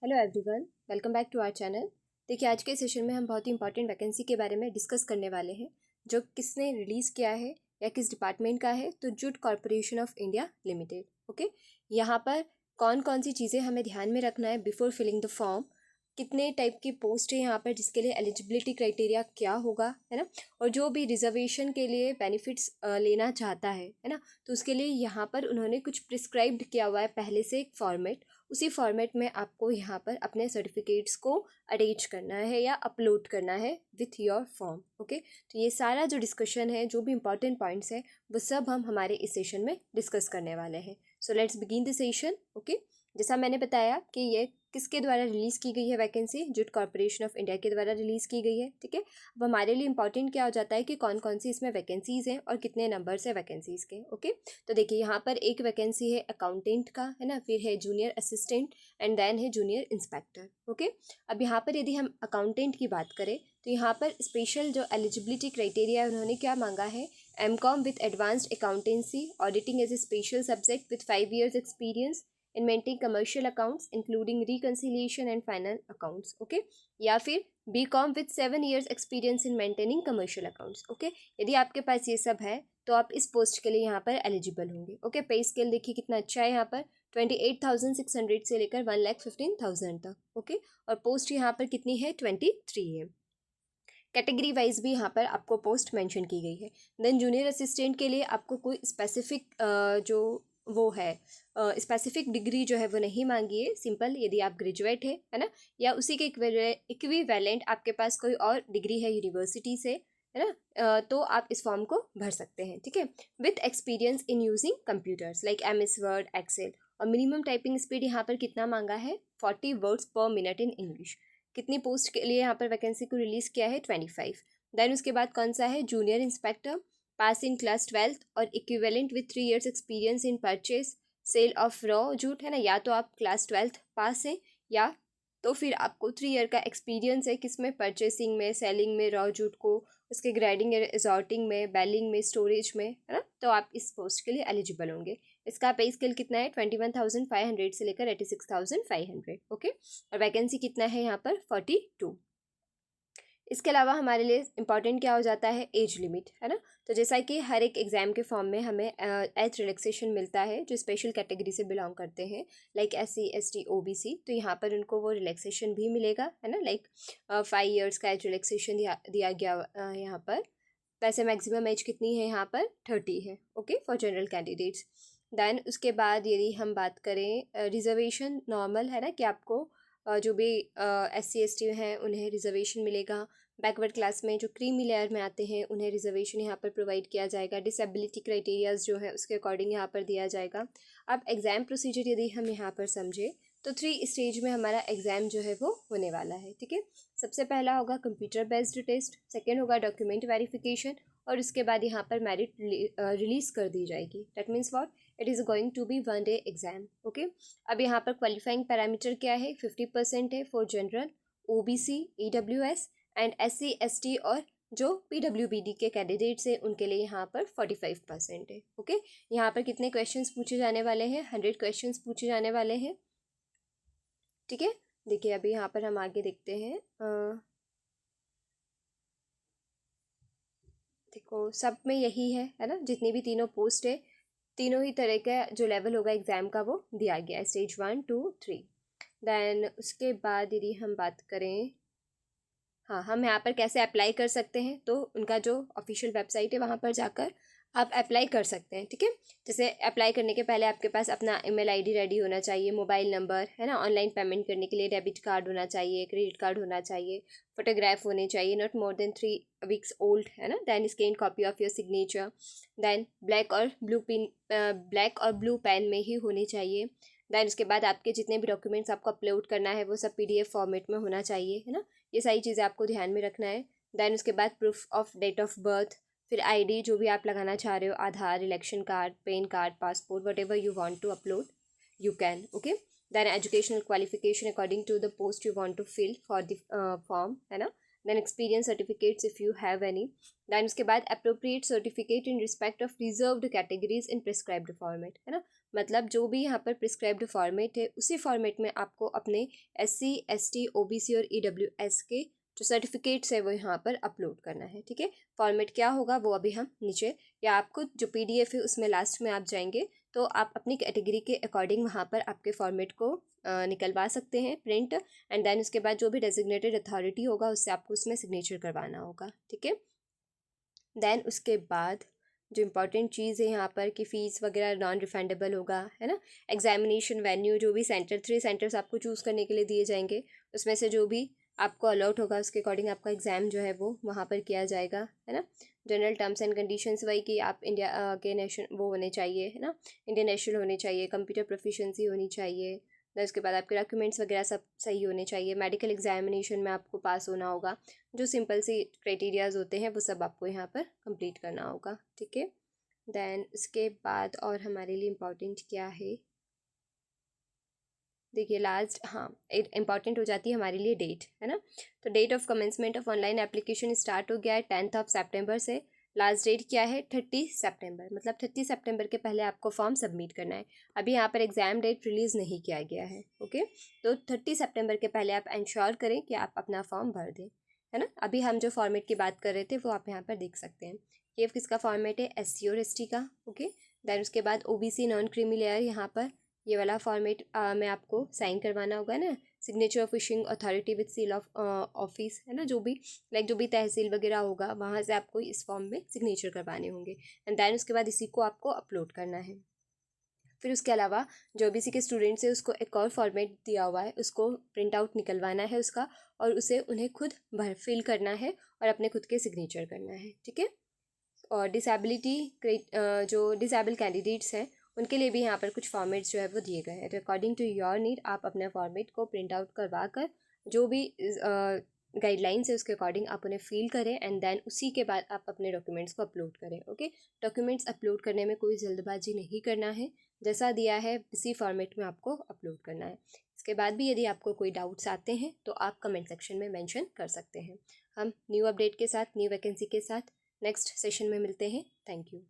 Hello everyone, welcome back to our channel. देखिए, आज के सेशन में हम बहुत ही इंपॉर्टेंट वैकेंसी के बारे में डिस्कस करने वाले हैं जो किसने रिलीज़ किया है या किस डिपार्टमेंट का है। तो jute corporation of India limited. Okay, यहाँ पर कौन कौन सी चीज़ें हमें ध्यान में रखना है बिफोर फिलिंग द फॉर्म, कितने टाइप की पोस्ट है यहाँ पर, जिसके लिए एलिजिबिलिटी क्राइटेरिया क्या होगा, है ना। और जो भी रिजर्वेशन के लिए बेनिफिट्स लेना चाहता है ना, तो उसके लिए यहाँ पर उन्होंने कुछ प्रिस्क्राइब्ड किया हुआ है पहले से एक फॉर्मेट। उसी फॉर्मेट में आपको यहाँ पर अपने सर्टिफिकेट्स को अटैच करना है या अपलोड करना है विथ योर फॉर्म। ओके, तो ये सारा जो डिस्कशन है, जो भी इंपॉर्टेंट पॉइंट्स है, वो सब हम हमारे इस सेशन में डिस्कस करने वाले हैं। So let's begin the session. Okay, जैसा मैंने बताया कि ये किसके द्वारा रिलीज़ की गई है vacancy, jute corporation of India के द्वारा रिलीज़ की गई है। ठीक है, अब हमारे लिए इंपॉर्टेंट क्या हो जाता है कि कौन कौन सी इसमें वैकेंसीज़ हैं और कितने नंबर्स है वैकेंसीज़ के। ओके, तो देखिए यहाँ पर एक वैकेंसी है अकाउंटेंट का, है ना, फिर है जूनियर असिस्टेंट एंड देन है जूनियर इंस्पेक्टर। ओके, अब यहाँ पर यदि हम अकाउंटेंट की बात करें तो यहाँ पर स्पेशल जो एलिजिबिलिटी क्राइटेरिया है, उन्होंने क्या मांगा है, MCom with advanced accountancy auditing as a special subject with 5 years experience in maintaining commercial accounts including reconciliation and final accounts. Okay, या फिर BCom with 7 years experience in maintaining commercial accounts. Okay, यदि आपके पास ये सब है तो आप इस पोस्ट के लिए यहाँ पर एलिजिबल होंगे। ओके, पे स्केल देखिए कितना अच्छा है, यहाँ पर 28,600 से लेकर 1,15,000 तक। ओके, और पोस्ट यहाँ पर कितनी है, 23 है। कैटेगरी वाइज भी यहाँ पर आपको पोस्ट मेंशन की गई है। देन जूनियर असिस्टेंट के लिए आपको कोई स्पेसिफिक जो वो है स्पेसिफिक डिग्री जो है वो नहीं मांगी है। सिंपल, यदि आप ग्रेजुएट है ना, या उसी के इक्विवेलेंट आपके पास कोई और डिग्री है यूनिवर्सिटी से, है ना, तो आप इस फॉर्म को भर सकते हैं। ठीक है, with experience in using computers like MS Word, Excel. और मिनिमम टाइपिंग स्पीड यहाँ पर कितना मांगा है, 40 words per minute in English. कितनी पोस्ट के लिए यहाँ पर वैकेंसी को रिलीज़ किया है, 25। देन उसके बाद कौन सा है, junior inspector, pass in class 12th और equivalent with 3 years experience in purchase sale of raw jute, है ना। या तो आप क्लास 12th पास हैं या तो फिर आपको 3 year का एक्सपीरियंस है किसमें, परचेसिंग में, सेलिंग में, रॉ जूट को, उसके ग्रेडिंग, एसॉर्टिंग में, बैलिंग में, स्टोरेज में, है ना। तो आप इस पोस्ट के लिए एलिजिबल होंगे। इसका पे स्केल कितना है, 21,500 से लेकर 86,500। ओके, और वैकेंसी कितना है यहाँ पर, 42। इसके अलावा हमारे लिए इंपॉर्टेंट क्या हो जाता है, एज लिमिट, है ना। तो जैसा कि हर एक एग्ज़ाम के फॉर्म में हमें एज रिलैक्सेशन मिलता है जो स्पेशल कैटेगरी से बिलोंग करते हैं, लाइक SC ST OBC, तो यहाँ पर उनको वो रिलैक्सेशन भी मिलेगा, है ना। लाइक 5 years का एज रिलैक्सेशन दिया गया यहाँ पर। वैसे मैक्सिमम एज कितनी है यहाँ पर, 30 है। Okay, for general candidates. Then उसके बाद यदि हम बात करें रिजर्वेशन, नॉर्मल है ना कि आपको जो भी SC ST हैं उन्हें रिजर्वेशन मिलेगा। बैकवर्ड क्लास में जो क्रीमी लेयर में आते हैं उन्हें रिजर्वेशन यहाँ पर प्रोवाइड किया जाएगा। डिसेबिलिटी क्राइटेरियाज जो है उसके अकॉर्डिंग यहाँ पर दिया जाएगा। अब एग्ज़ाम प्रोसीजर यदि हम यहाँ पर समझे तो 3 स्टेज में हमारा एग्ज़ाम जो है वो होने वाला है। ठीक है, सबसे पहला होगा कंप्यूटर बेस्ड टेस्ट, सेकेंड होगा डॉक्यूमेंट वेरिफिकेशन, और उसके बाद यहाँ पर मेरिट रिलीज़ कर दी जाएगी। That means what, it is going to be 1 day exam. Okay, अब यहाँ पर क्वालिफाइंग पैरामीटर क्या है, 50% है for general, OBC, EWS and SC ST, और जो PWBD के कैंडिडेट्स हैं उनके लिए यहाँ पर 45% है। ओके, यहाँ पर कितने क्वेश्चंस पूछे जाने वाले हैं, 100 क्वेश्चंस पूछे जाने वाले हैं। ठीक है, देखिए अभी यहाँ पर हम आगे देखते हैं। देखो सब में यही है ना, जितनी भी तीनों पोस्ट है, तीनों ही तरह का जो लेवल होगा एग्ज़ाम का वो दिया गया है, स्टेज 1 2 3। देन उसके बाद यदि हम बात करें, हाँ, हम यहाँ पर कैसे अप्लाई कर सकते हैं, तो उनका जो ऑफिशियल वेबसाइट है वहाँ पर जाकर आप अप्लाई कर सकते हैं। ठीक है, जैसे अप्लाई करने के पहले आपके पास अपना email ID रेडी होना चाहिए, मोबाइल नंबर, है ना, ऑनलाइन पेमेंट करने के लिए डेबिट कार्ड होना चाहिए, क्रेडिट कार्ड होना चाहिए, फोटोग्राफ होने चाहिए not more than 3 weeks old, है ना। Then scan copy of your signature, then black और ब्लू पेन में ही होनी चाहिए। दैन उसके बाद आपके जितने भी डॉक्यूमेंट्स आपको अपलोड करना है वो सब PDF फॉर्मेट में होना चाहिए, है ना। ये सारी चीज़ें आपको ध्यान में रखना है। दैन उसके बाद proof of date of birth, फिर ID जो भी आप लगाना चाह रहे हो, Aadhaar, election card, PAN card, passport, whatever you want to upload you can. Okay, then educational qualification according to the post you want to fill for the form, है ना। Then experience certificates if you have any, then उसके बाद appropriate certificate in respect of reserved categories in prescribed format, है ना। मतलब जो भी यहाँ पर प्रिस्क्राइब्ड फॉर्मेट है उसी फॉर्मेट में आपको अपने SC ST OBC और EWS के जो सर्टिफिकेट्स है वो यहाँ पर अपलोड करना है, ठीक है। फॉर्मेट क्या होगा वो अभी हम नीचे, या आपको जो PDF है उसमें लास्ट में आप जाएंगे तो आप अपनी कैटेगरी के अकॉर्डिंग वहाँ पर आपके फॉर्मेट को निकलवा सकते हैं प्रिंट, एंड देन उसके बाद जो भी डेजिग्नेटेड अथॉरिटी होगा उससे आपको उसमें सिग्नेचर करवाना होगा, ठीक है। देन उसके बाद जो इम्पॉर्टेंट चीज़ है यहाँ पर कि फ़ीस वगैरह नॉन रिफंडेबल होगा, है ना। एग्जामिनेशन वेन्यू, जो भी सेंटर 3 सेंटर्स आपको चूज़ करने के लिए दिए जाएंगे उसमें से जो भी आपको अलॉट होगा उसके अकॉर्डिंग आपका एग्ज़ाम जो है वो वहाँ पर किया जाएगा, है ना। जनरल टर्म्स एंड कंडीशंस वही कि आप इंडिया के नेशनल वो होने चाहिए, है ना, इंडियन नेशनल होने चाहिए, कंप्यूटर प्रोफिशिएंसी होनी चाहिए, देन उसके बाद आपके डॉक्यूमेंट्स वगैरह सब सही होने चाहिए, मेडिकल एग्जामिनेशन में आपको पास होना होगा, जो सिंपल सी क्राइटेरियाज होते हैं वो सब आपको यहाँ पर कंप्लीट करना होगा, ठीक है। देन उसके बाद और हमारे लिए इम्पॉर्टेंट क्या है, देखिए लास्ट, हाँ इम्पॉर्टेंट हो जाती है हमारे लिए डेट, है ना। तो date of commencement of online application start हो गया है 10 सितंबर से, लास्ट डेट क्या है 30 सितंबर, मतलब 30 सितंबर के पहले आपको फॉर्म सबमिट करना है। अभी यहाँ पर एग्ज़ाम डेट रिलीज़ नहीं किया गया है, ओके। तो 30 सितंबर के पहले आप इंश्योर करें कि आप अपना फॉर्म भर दें, है ना। अभी हम जो फॉर्मेट की बात कर रहे थे वो आप यहाँ पर देख सकते हैं। ये किसका फॉर्मेट है, SC और ST का, ओके। देन उसके बाद OBC नॉन क्रीमी लेयर, यहाँ पर ये वाला फॉर्मेट में आपको साइन करवाना होगा ना, signature of issuing authority with seal of office, है ना, जो भी लाइक जो भी तहसील वगैरह होगा वहाँ से आपको इस फॉर्म में सिग्नेचर करवाने होंगे, एंड देन उसके बाद इसी को आपको अपलोड करना है। फिर उसके अलावा जो OBC के स्टूडेंट्स है उसको एक और फॉर्मेट दिया हुआ है, उसको प्रिंट आउट निकलवाना है उसका, और उसे उन्हें खुद भर फिल करना है और अपने खुद के सिग्नेचर करना है, ठीक है। और जो डिसेबल कैंडिडेट्स हैं उनके लिए भी यहाँ पर कुछ फॉर्मेट्स जो है वो दिए गए हैं, तो अकॉर्डिंग टू योर नीड आप अपने फॉर्मेट को प्रिंट आउट करवा कर जो भी गाइडलाइंस है उसके अकॉर्डिंग आप उन्हें फिल करें, एंड देन उसी के बाद आप अपने डॉक्यूमेंट्स को अपलोड करें, ओके। डॉक्यूमेंट्स अपलोड करने में कोई जल्दबाजी नहीं करना है, जैसा दिया है इसी फॉर्मेट में आपको अपलोड करना है। इसके बाद भी यदि आपको कोई डाउट्स आते हैं तो आप कमेंट सेक्शन में मेंशन कर सकते हैं। हम न्यू अपडेट के साथ, न्यू वैकेंसी के साथ नेक्स्ट सेशन में मिलते हैं। Thank you.